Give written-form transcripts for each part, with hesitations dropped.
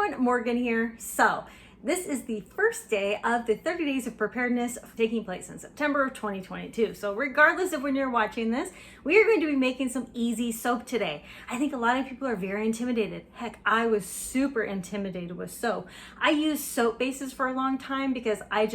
everyone, Morgan here. So this is the first day of the 30 days of preparedness taking place in September of 2022. So regardless of when you're watching this, we are going to be making some easy soap today. I think a lot of people are very intimidated. Heck, I was super intimidated with soap. I used soap bases for a long time because I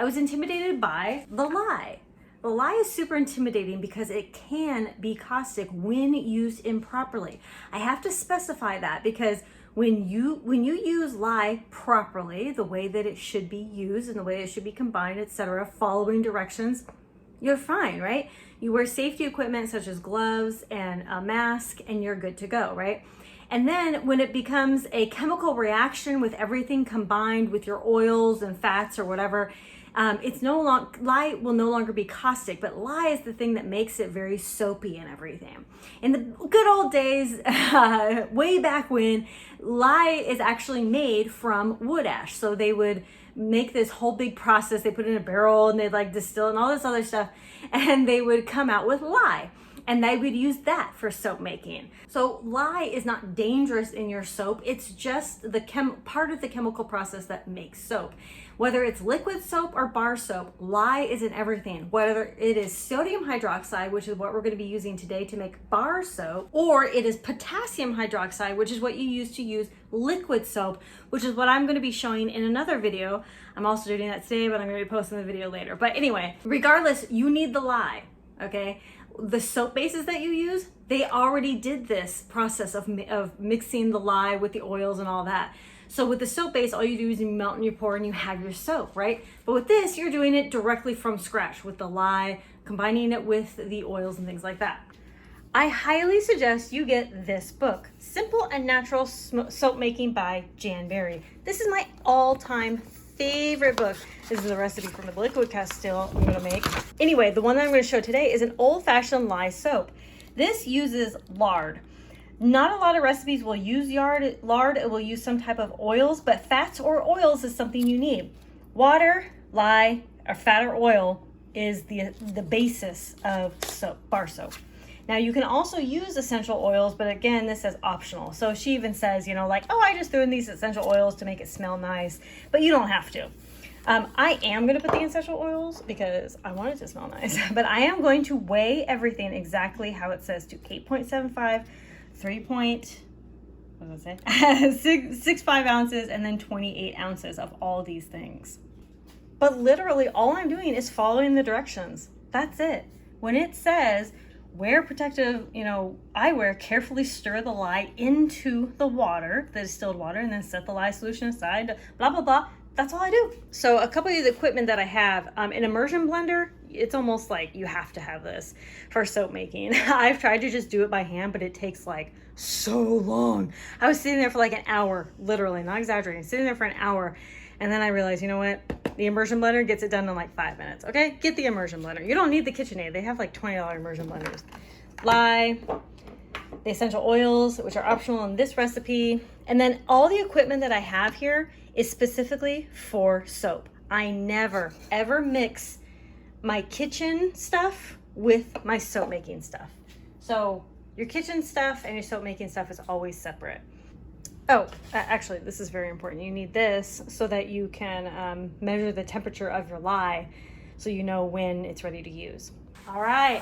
was intimidated by the lye. The lye is super intimidating because it can be caustic when used improperly. I have to specify that because when you use lye properly, the way that it should be used and the way it should be combined, etc., following directions, you're fine, right? You wear safety equipment such as gloves and a mask and you're good to go, right? And then when it becomes a chemical reaction with everything combined with your oils and fats or whatever, lye will no longer be caustic, but lye is the thing that makes it very soapy and everything. In the good old days, way back when, lye is actually made from wood ash. So they would make this whole big process. They put it in a barrel and they'd like distill and all this other stuff, and they would come out with lye. And they would use that for soap making. So lye is not dangerous in your soap. It's just the part of the chemical process that makes soap. Whether it's liquid soap or bar soap, lye is in everything. Whether it is sodium hydroxide, which is what we're going to be using today to make bar soap, or it is potassium hydroxide, which is what you use to use liquid soap, which is what I'm going to be showing in another video. I'm also doing that today, but I'm going to be posting the video later. But anyway, regardless, you need the lye, okay? The soap bases that you use, they already did this process of mixing the lye with the oils and all that. So with the soap base, all you do is you melt and you pour and you have your soap, right? But with this, you're doing it directly from scratch with the lye, combining it with the oils and things like that. I highly suggest you get this book, Simple and Natural Soap Making by Jan Berry. This is my all-time favorite book. This is the recipe from the liquid castile I'm gonna make. Anyway, the one that I'm gonna show today is an old-fashioned lye soap. This uses lard. Not a lot of recipes will use lard. It will use some type of oils, but fats or oils is something you need. Water, lye, or fat or oil is the basis of soap, bar soap. Now you can also use essential oils, but again, this is optional. So she even says, like, oh, I just threw in these essential oils to make it smell nice, but you don't have to. I am going to put the essential oils because I want it to smell nice, but I am going to weigh everything exactly how it says to 8.75, 6.5 ounces, and then 28 ounces of all these things. But literally all I'm doing is following the directions. That's it. When it says wear protective, eyewear, carefully stir the lye into the water, the distilled water, and then set the lye solution aside, blah, blah, blah. That's all I do. So a couple of the equipment that I have, an immersion blender, it's almost like you have to have this for soap making. I've tried to just do it by hand, but it takes like so long. I was sitting there for like an hour, literally, not exaggerating, sitting there for an hour. And then I realized, you know what? The immersion blender gets it done in like 5 minutes. Okay, get the immersion blender. You don't need the KitchenAid. They have like $20 immersion blenders. Lye, the essential oils, which are optional in this recipe. And then all the equipment that I have here is specifically for soap. I never, ever mix my kitchen stuff with my soap making stuff. So your kitchen stuff and your soap making stuff is always separate. Oh, actually, this is very important. You need this so that you can measure the temperature of your lye so you know when it's ready to use. All right,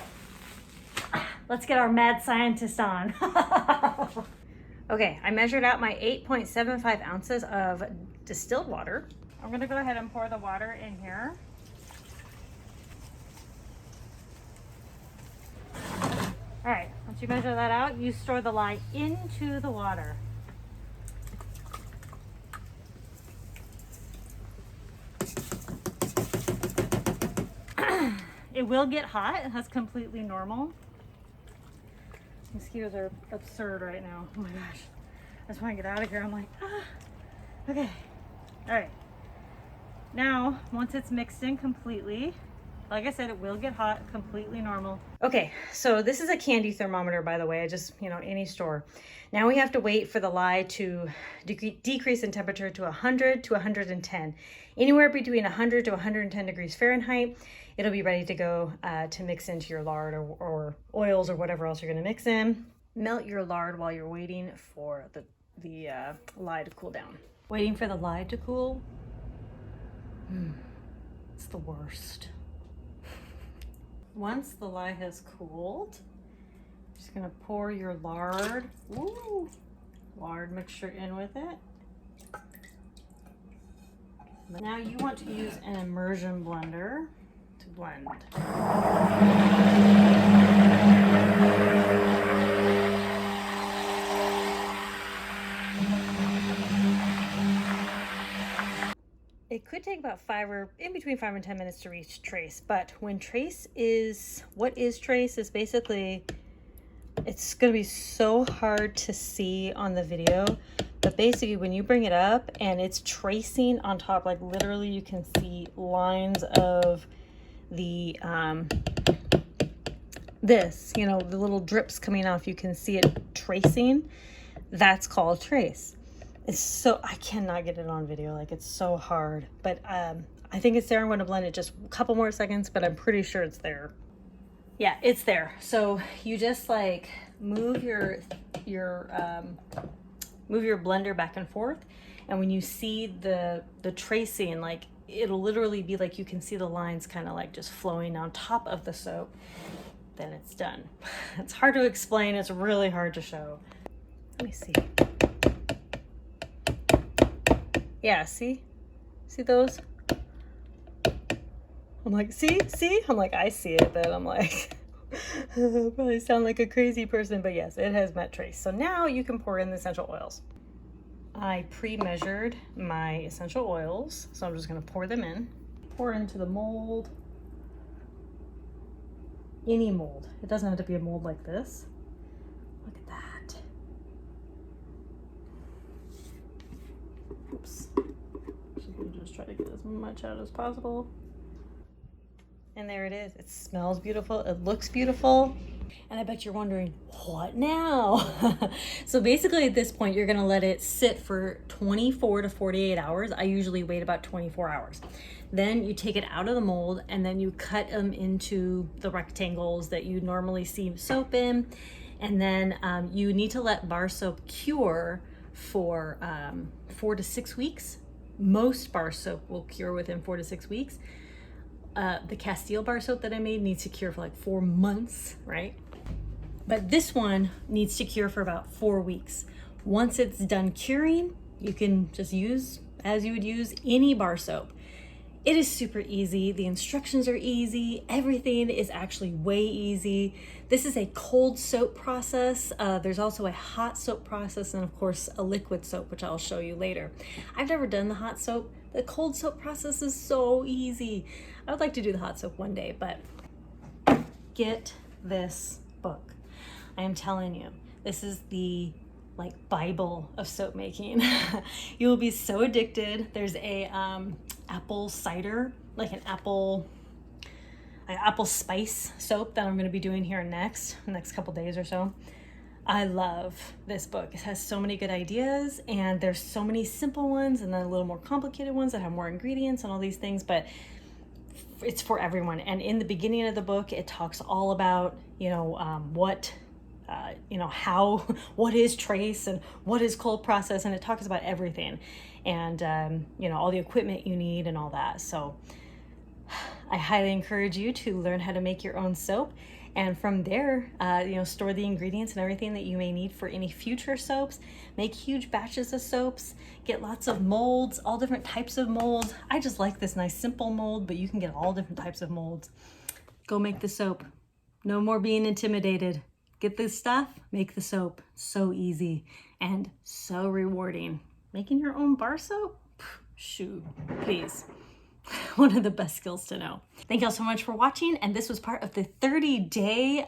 let's get our mad scientist on. Okay, I measured out my 8.75 ounces of distilled water. I'm gonna go ahead and pour the water in here. All right, once you measure that out, you store the lye into the water. It will get hot, that's completely normal. Mosquitoes are absurd right now. Oh my gosh. I just want to get out of here. I'm like, okay. All right. Now, once it's mixed in completely, like I said, it will get hot, completely normal. Okay, so this is a candy thermometer, by the way, just, any store. Now we have to wait for the lye to decrease in temperature to 100 to 110. Anywhere between 100 to 110 degrees Fahrenheit, it'll be ready to go to mix into your lard or oils or whatever else you're gonna mix in. Melt your lard while you're waiting for the the lye to cool down. Waiting for the lye to cool. It's the worst. Once the lye has cooled, just gonna pour your lard, lard mixture in with it. Now you want to use an immersion blender to blend. It could take about between 5 and 10 minutes to reach trace, but what is trace is basically, it's gonna be so hard to see on the video, but basically when you bring it up and it's tracing on top, like literally you can see lines of the, the little drips coming off, you can see it tracing. That's called trace. I cannot get it on video, like it's so hard, but I think it's there. I'm going to blend it just a couple more seconds, but I'm pretty sure it's there. Yeah, it's there. So you just like move your blender back and forth, and when you see the tracing, like it'll literally be like you can see the lines kind of like just flowing on top of the soap, then it's done. It's hard to explain, it's really hard to show. Let me see. Yeah, see those? I'm like, see? I'm like, I see it, but I'm like, I probably sound like a crazy person, but yes, it has met trace. So now you can pour in the essential oils. I pre-measured my essential oils, so I'm just gonna pour them in. Pour into the mold. Any mold. It doesn't have to be a mold like this. Look at that. Oops. Should just try to get as much out as possible. And there it is. It smells beautiful. It looks beautiful. And I bet you're wondering, what now? So basically at this point, you're gonna let it sit for 24 to 48 hours. I usually wait about 24 hours. Then you take it out of the mold and then you cut them into the rectangles that you normally see soap in. And then you need to let bar soap cure for 4 to 6 weeks. Most bar soap will cure within 4 to 6 weeks. The Castile bar soap that I made needs to cure for like 4 months, right? But this one needs to cure for about 4 weeks. Once it's done curing, you can just use as you would use any bar soap. It is super easy. The instructions are easy. Everything is actually way easy. This is a cold soap process. There's also a hot soap process and of course a liquid soap, which I'll show you later. I've never done the hot soap. The cold soap process is so easy. I would like to do the hot soap one day, but get this book. I am telling you, this is the like Bible of soap making. You will be so addicted. There's a apple cider, like an apple spice soap that I'm going to be doing here next couple days or so. I love this book. It has so many good ideas, and there's so many simple ones and then a little more complicated ones that have more ingredients and all these things, but it's for everyone. And in the beginning of the book, it talks all about, what is trace and what is cold process, and it talks about everything, and all the equipment you need and all that. So I highly encourage you to learn how to make your own soap, and from there store the ingredients and everything that you may need for any future soaps. Make huge batches of soaps, get lots of molds, all different types of molds. I just like this nice simple mold, but you can get all different types of molds. Go make the soap. No more being intimidated. Get this stuff, make the soap. So easy and so rewarding. Making your own bar soap? Shoot, please. One of the best skills to know. Thank you all so much for watching, and this was part of the 30-day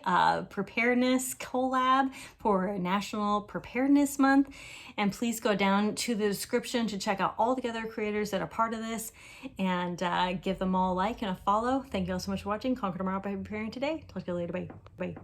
preparedness collab for National Preparedness Month. And please go down to the description to check out all the other creators that are part of this, and give them all a like and a follow. Thank you all so much for watching. Conquer tomorrow by preparing today. Talk to you later. Bye.